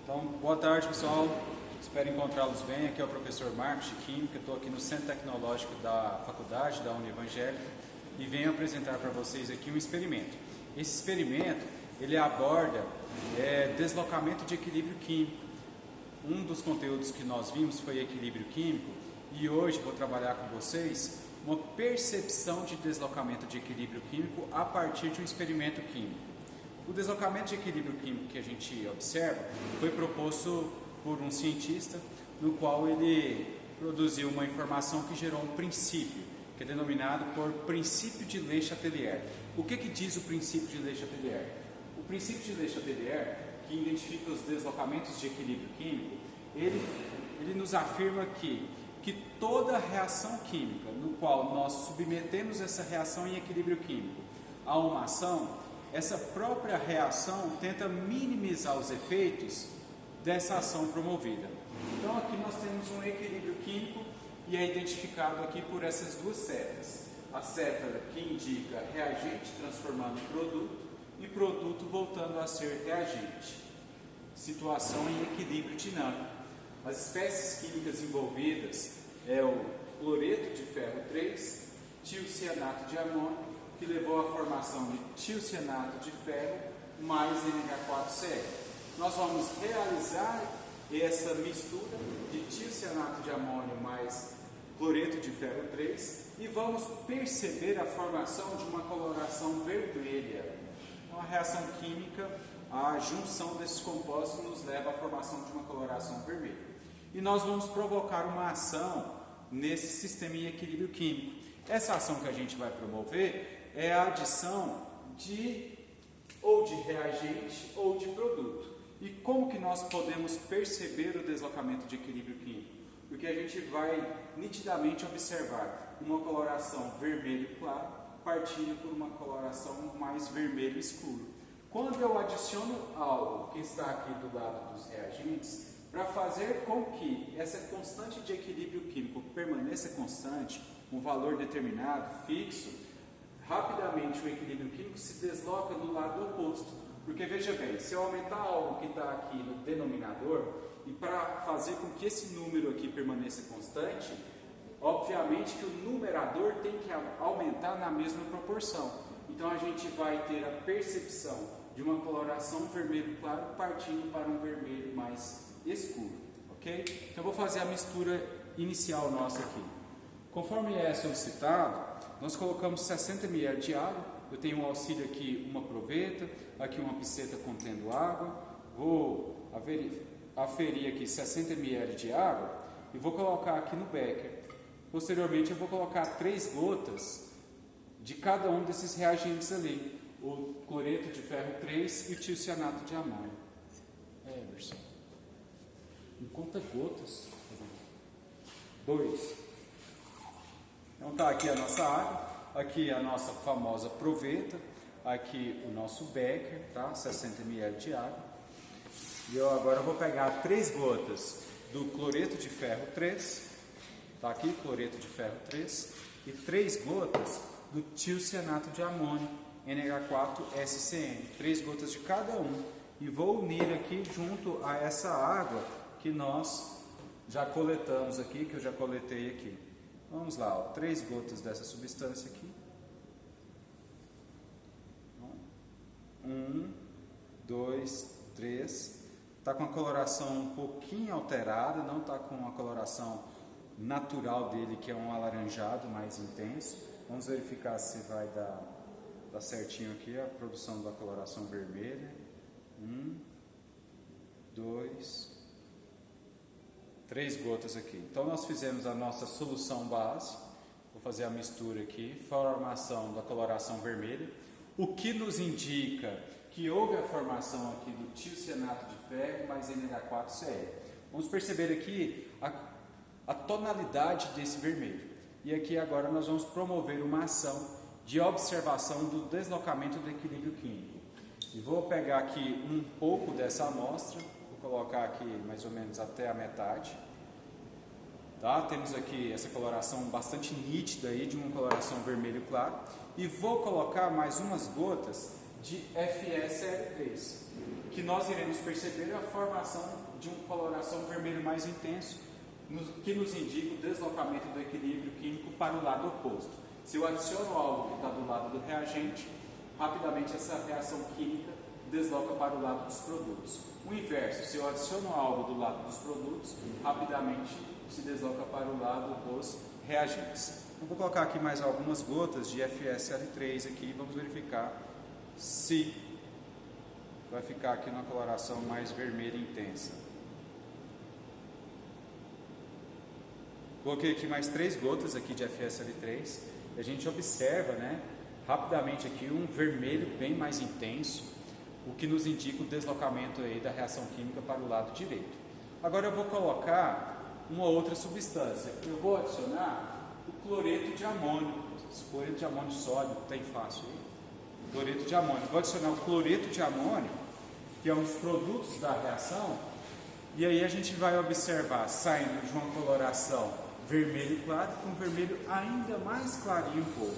Então, boa tarde, pessoal. Espero encontrá-los bem. Aqui é o professor Marcos de Química. Estou aqui no Centro Tecnológico da Faculdade da Univangélica e venho apresentar para vocês aqui um experimento. Esse experimento, ele aborda deslocamento de equilíbrio químico. Um dos conteúdos que nós vimos foi equilíbrio químico e hoje vou trabalhar com vocês uma percepção de deslocamento de equilíbrio químico a partir de um experimento químico. O deslocamento de equilíbrio químico que a gente observa foi proposto por um cientista, no qual ele produziu uma informação que gerou um princípio, que é denominado por princípio de Le Chatelier. O que diz o princípio de Le Chatelier? O princípio de Le Chatelier, que identifica os deslocamentos de equilíbrio químico, ele nos afirma que toda reação química, no qual nós submetemos essa reação em equilíbrio químico a uma ação, essa própria reação tenta minimizar os efeitos dessa ação promovida. Então aqui nós temos um equilíbrio químico e é identificado aqui por essas duas setas. A seta que indica reagente transformando em produto e produto voltando a ser reagente. Situação em equilíbrio dinâmico. As espécies químicas envolvidas é o cloreto de ferro 3, tiocianato de amônio, que levou à formação de tiocianato de ferro mais NH4Cl. Nós vamos realizar essa mistura de tiocianato de amônio mais cloreto de ferro 3 e vamos perceber a formação de uma coloração vermelha. Então, a reação química, a junção desses compostos nos leva à formação de uma coloração vermelha. E nós vamos provocar uma ação nesse sistema em equilíbrio químico. Essa ação que a gente vai promover é a adição de reagente ou de produto. E como que nós podemos perceber o deslocamento de equilíbrio químico? Porque a gente vai nitidamente observar uma coloração vermelho claro partindo por uma coloração mais vermelho escuro. Quando eu adiciono algo que está aqui do lado dos reagentes, para fazer com que essa constante de equilíbrio químico permaneça constante, um valor determinado, fixo, rapidamente o equilíbrio químico se desloca do lado oposto. Porque veja bem, se eu aumentar algo que está aqui no denominador, e para fazer com que esse número aqui permaneça constante, obviamente que o numerador tem que aumentar na mesma proporção. Então a gente vai ter a percepção de uma coloração vermelho claro partindo para um vermelho mais escuro. Ok? Então eu vou fazer a mistura inicial nossa aqui. Conforme é solicitado, nós colocamos 60 ml de água. Eu tenho um auxílio aqui, uma proveta, aqui uma piceta contendo água. Vou aferir aqui 60 ml de água e vou colocar aqui no becker. Posteriormente eu vou colocar 3 gotas de cada um desses reagentes ali. O cloreto de ferro 3 e o tiocianato de amônio. Emerson. Em quantas gotas? 2. Então está aqui a nossa água, aqui a nossa famosa proveta, aqui o nosso becker, tá? 60 ml de água. E eu agora vou pegar 3 gotas do cloreto de ferro 3, tá aqui cloreto de ferro 3, e 3 gotas do tiocianato de amônio, NH4SCN, 3 gotas de cada um. E vou unir aqui junto a essa água que nós já coletamos aqui, que eu já coletei aqui. Vamos lá, 3 gotas dessa substância aqui. 1, 2, 3. Está com a coloração um pouquinho alterada, não está com a coloração natural dele, que é um alaranjado mais intenso. Vamos verificar se vai dar certinho aqui a produção da coloração vermelha. 1, 2, 3 gotas aqui. Então nós fizemos a nossa solução base. Vou fazer a mistura aqui, formação da coloração vermelha, o que nos indica que houve a formação aqui do tiocianato de ferro mais NH4Cl. Vamos perceber aqui a tonalidade desse vermelho. E aqui agora nós vamos promover uma ação de observação do deslocamento do equilíbrio químico. E vou pegar aqui um pouco dessa amostra, vou colocar aqui mais ou menos até a metade. Tá? Temos aqui essa coloração bastante nítida aí, de uma coloração vermelho claro. E vou colocar mais umas gotas de FeSL3, que nós iremos perceber é a formação de uma coloração vermelho mais intenso, que nos indica o deslocamento do equilíbrio químico para o lado oposto. Se eu adiciono algo que está do lado do reagente, rapidamente essa reação química desloca para o lado dos produtos. O inverso, se eu adiciono algo do lado dos produtos, rapidamente se desloca para o lado dos reagentes. Eu vou colocar aqui mais algumas gotas de FeSL3 aqui e vamos verificar se vai ficar aqui numa coloração mais vermelha intensa. Coloquei aqui mais 3 gotas aqui de FeSL3 e a gente observa, né, rapidamente aqui um vermelho bem mais intenso, o que nos indica o deslocamento aí da reação química para o lado direito. Agora eu vou colocar uma outra substância. Eu vou adicionar o cloreto de amônio. Esse cloreto de amônio sólido, tem fácil aí. Cloreto de amônio. Vou adicionar o cloreto de amônio, que é um dos produtos da reação, e aí a gente vai observar saindo de uma coloração vermelho claro com um vermelho ainda mais clarinho um pouco.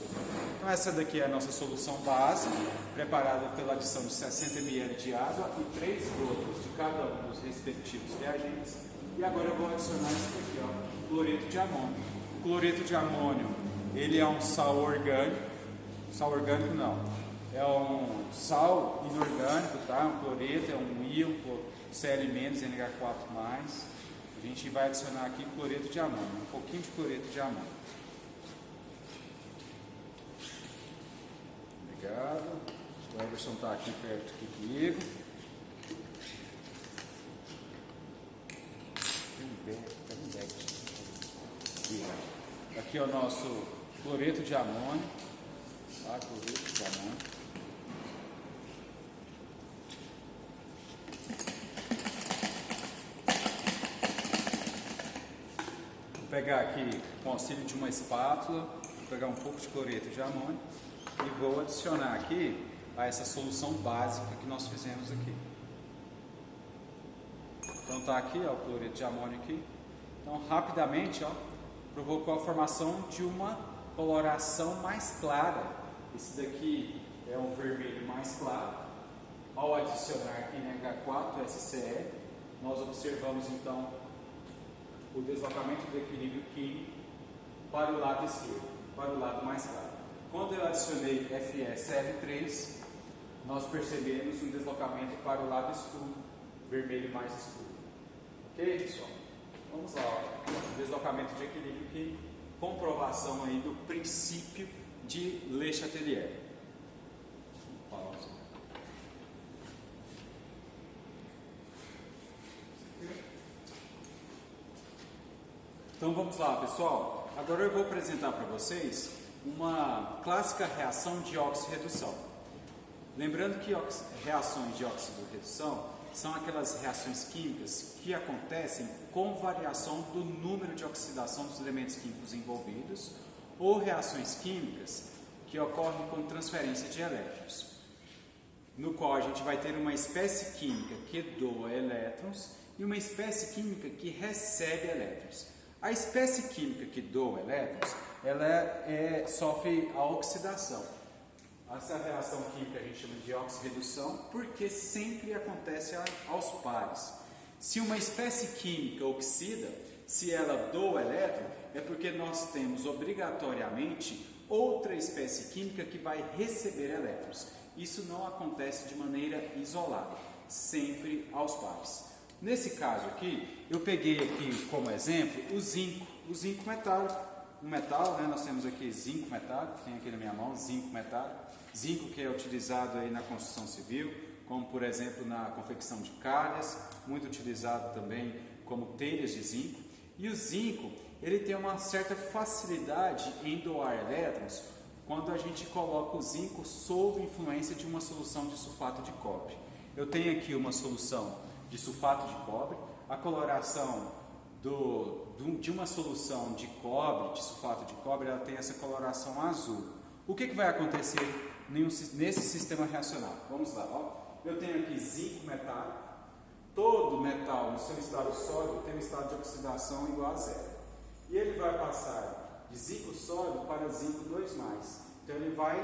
Então essa daqui é a nossa solução base, preparada pela adição de 60 ml de água e 3 gotas de cada um dos respectivos reagentes. E agora eu vou adicionar isso aqui, ó, cloreto de amônio. O cloreto de amônio, ele é um sal orgânico não, é um sal inorgânico, tá? Um cloreto, é um íon, Cl-, NH4+. A gente vai adicionar aqui cloreto de amônio, um pouquinho de cloreto de amônio. Obrigado. O Everson está aqui perto aqui comigo. Aqui é o nosso cloreto de amônio. Tá? Cloreto de amônio. Vou pegar aqui com o auxílio de uma espátula, vou pegar um pouco de cloreto de amônio e vou adicionar aqui a essa solução básica que nós fizemos aqui. Então tá aqui, ó, o cloreto de amônio aqui. Então rapidamente, ó, provocou a formação de uma coloração mais clara. Esse daqui é um vermelho mais claro. Ao adicionar aqui NH4 SCE, nós observamos então o deslocamento do equilíbrio químico para o lado esquerdo, para o lado mais claro. Quando eu adicionei FeSL3, nós percebemos um deslocamento para o lado escuro, vermelho mais escuro. Ok, pessoal? Vamos lá, ó. Deslocamento de equilíbrio químico, comprovação aí do princípio de Le Chatelier. Pausa. Então vamos lá, pessoal. Agora eu vou apresentar para vocês uma clássica reação de óxido-redução. Lembrando que reações de óxido-redução são aquelas reações químicas que acontecem com variação do número de oxidação dos elementos químicos envolvidos ou reações químicas que ocorrem com transferência de elétrons, no qual a gente vai ter uma espécie química que doa elétrons e uma espécie química que recebe elétrons. A espécie química que doa elétrons, ela sofre a oxidação. Essa reação química a gente chama de oxirredução porque sempre acontece aos pares. Se uma espécie química oxida, se ela doa elétron, é porque nós temos obrigatoriamente outra espécie química que vai receber elétrons. Isso não acontece de maneira isolada, sempre aos pares. Nesse caso aqui, eu peguei aqui como exemplo o zinco metálico. Um metal, né? Nós temos aqui zinco metálico, tem aqui na minha mão, zinco metálico. Zinco que é utilizado aí na construção civil, como por exemplo na confecção de calhas, muito utilizado também como telhas de zinco. E o zinco, ele tem uma certa facilidade em doar elétrons quando a gente coloca o zinco sob influência de uma solução de sulfato de cobre. Eu tenho aqui uma solução de sulfato de cobre, a coloração de uma solução de cobre, de sulfato de cobre, ela tem essa coloração azul. O que vai acontecer nesse sistema reacional? Vamos lá, ó. Eu tenho aqui zinco metálico. Todo metal no seu estado sólido tem um estado de oxidação igual a zero. E ele vai passar de zinco sólido para zinco 2+. Então ele vai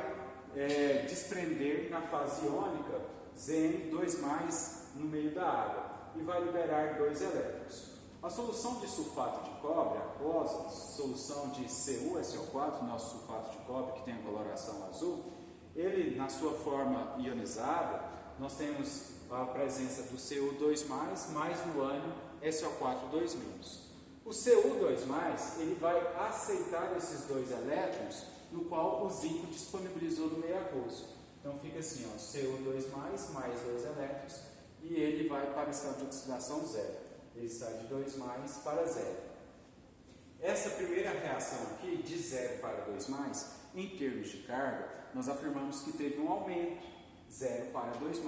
desprender na fase iônica Zn2+, no meio da água e vai liberar 2 elétrons. A solução de sulfato de cobre, aquosa, solução de CuSO4, nosso sulfato de cobre que tem a coloração azul, ele na sua forma ionizada, nós temos a presença do Cu2+, mais no ânion SO4 2-. O Cu2+, ele vai aceitar esses 2 elétrons, no qual o zinco disponibilizou no meio aquoso. Então fica assim, ó, Cu2+, mais 2 elétrons, e ele vai para o estado de oxidação 0. Ele sai de 2+ para 0. Essa primeira reação aqui, de 0 para 2+, em termos de carga, nós afirmamos que teve um aumento, 0 para 2+,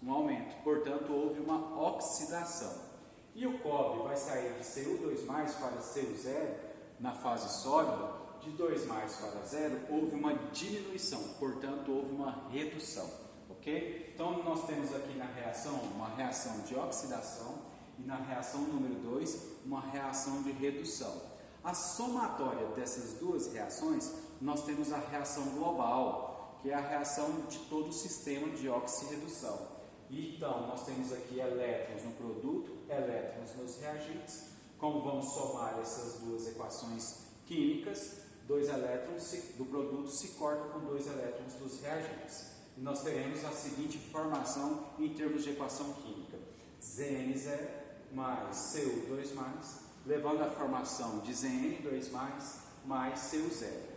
um aumento, portanto houve uma oxidação. E o cobre vai sair de Cu2+ para Cu0 na fase sólida, de 2+ para 0, houve uma diminuição, portanto houve uma redução. Ok? Então nós temos aqui na reação uma reação de oxidação e na reação número 2 uma reação de redução. A somatória dessas duas reações, nós temos a reação global, que é a reação de todo o sistema de oxirredução. Então nós temos aqui elétrons no produto, elétrons nos reagentes. Como vamos somar essas duas equações químicas, 2 elétrons do produto se cortam com 2 elétrons dos reagentes. E nós teremos a seguinte formação em termos de equação química: Zn0 mais Cu2+, levando à formação de Zn2+, mais Cu0.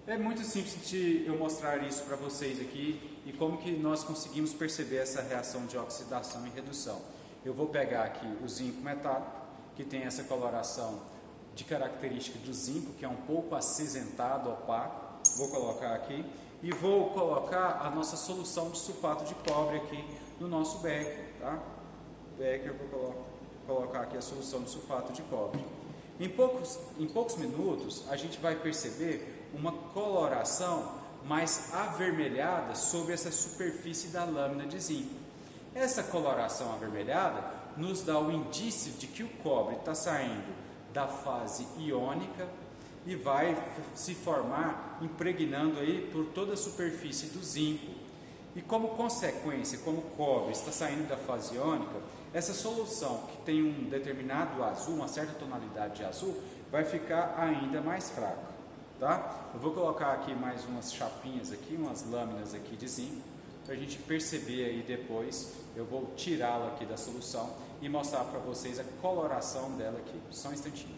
É muito simples de eu mostrar isso para vocês aqui e como que nós conseguimos perceber essa reação de oxidação e redução. Eu vou pegar aqui o zinco metálico, que tem essa coloração de característica do zinco, que é um pouco acinzentado, opaco. Vou colocar aqui e vou colocar a nossa solução de sulfato de cobre aqui no nosso becker, tá? Becker, vou colocar aqui a solução de sulfato de cobre. Em poucos minutos a gente vai perceber uma coloração mais avermelhada sobre essa superfície da lâmina de zinco. Essa coloração avermelhada nos dá o indício de que o cobre está saindo da fase iônica e vai se formar impregnando aí por toda a superfície do zinco. E como consequência, como o cobre está saindo da fase iônica, essa solução que tem um determinado azul, uma certa tonalidade de azul, vai ficar ainda mais fraca, tá? Eu vou colocar aqui mais umas chapinhas aqui, umas lâminas aqui de zinco, para a gente perceber aí depois. Eu vou tirá-la aqui da solução e mostrar para vocês a coloração dela aqui. Só um instantinho.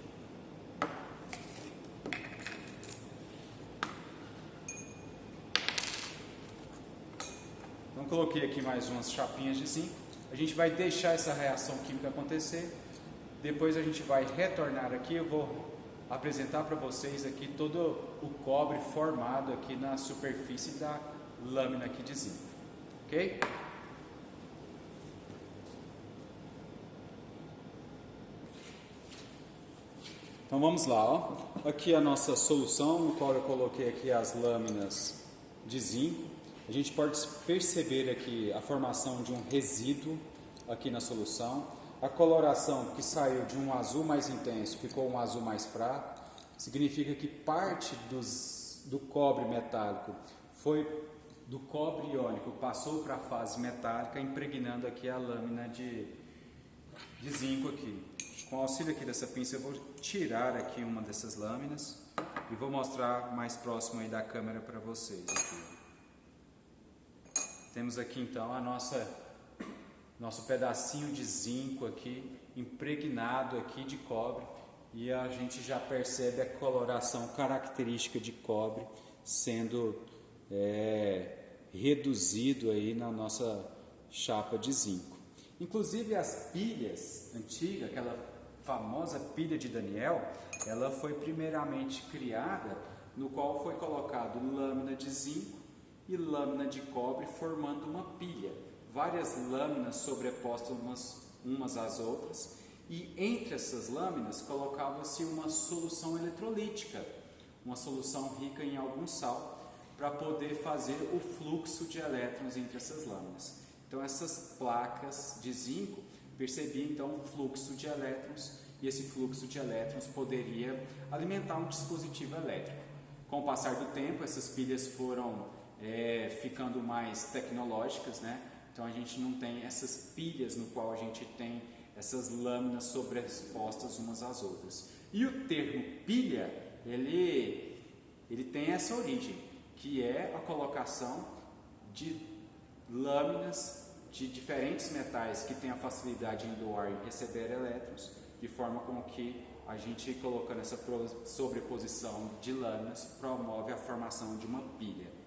Então coloquei aqui mais umas chapinhas de zinco. A gente vai deixar essa reação química acontecer. Depois a gente vai retornar aqui. Eu vou apresentar para vocês aqui todo o cobre formado aqui na superfície da lâmina aqui de zinco. Ok? Então vamos lá, ó. Aqui a nossa solução, no qual eu coloquei aqui as lâminas de zinco. A gente pode perceber aqui a formação de um resíduo aqui na solução. A coloração que saiu de um azul mais intenso ficou um azul mais fraco. Significa que parte do cobre metálico do cobre iônico passou para a fase metálica, impregnando aqui a lâmina de zinco aqui. Com o auxílio aqui dessa pinça eu vou tirar aqui uma dessas lâminas e vou mostrar mais próximo aí da câmera para vocês aqui. Temos aqui então nosso pedacinho de zinco aqui, impregnado aqui de cobre, e a gente já percebe a coloração característica de cobre sendo reduzido aí na nossa chapa de zinco. Inclusive as pilhas antigas, aquela famosa pilha de Daniel, ela foi primeiramente criada, no qual foi colocado lâmina de zinco e lâmina de cobre formando uma pilha, várias lâminas sobrepostas umas às outras, e entre essas lâminas colocava-se uma solução eletrolítica, uma solução rica em algum sal, para poder fazer o fluxo de elétrons entre essas lâminas. Então essas placas de zinco percebiam então o fluxo de elétrons, e esse fluxo de elétrons poderia alimentar um dispositivo elétrico. Com o passar do tempo, essas pilhas foram ficando mais tecnológicas, né? Então a gente não tem essas pilhas no qual a gente tem essas lâminas sobrepostas umas às outras. E o termo pilha, ele tem essa origem, que é a colocação de lâminas de diferentes metais que têm a facilidade em doar e receber elétrons, de forma com que a gente, colocando essa sobreposição de lâminas, promove a formação de uma pilha.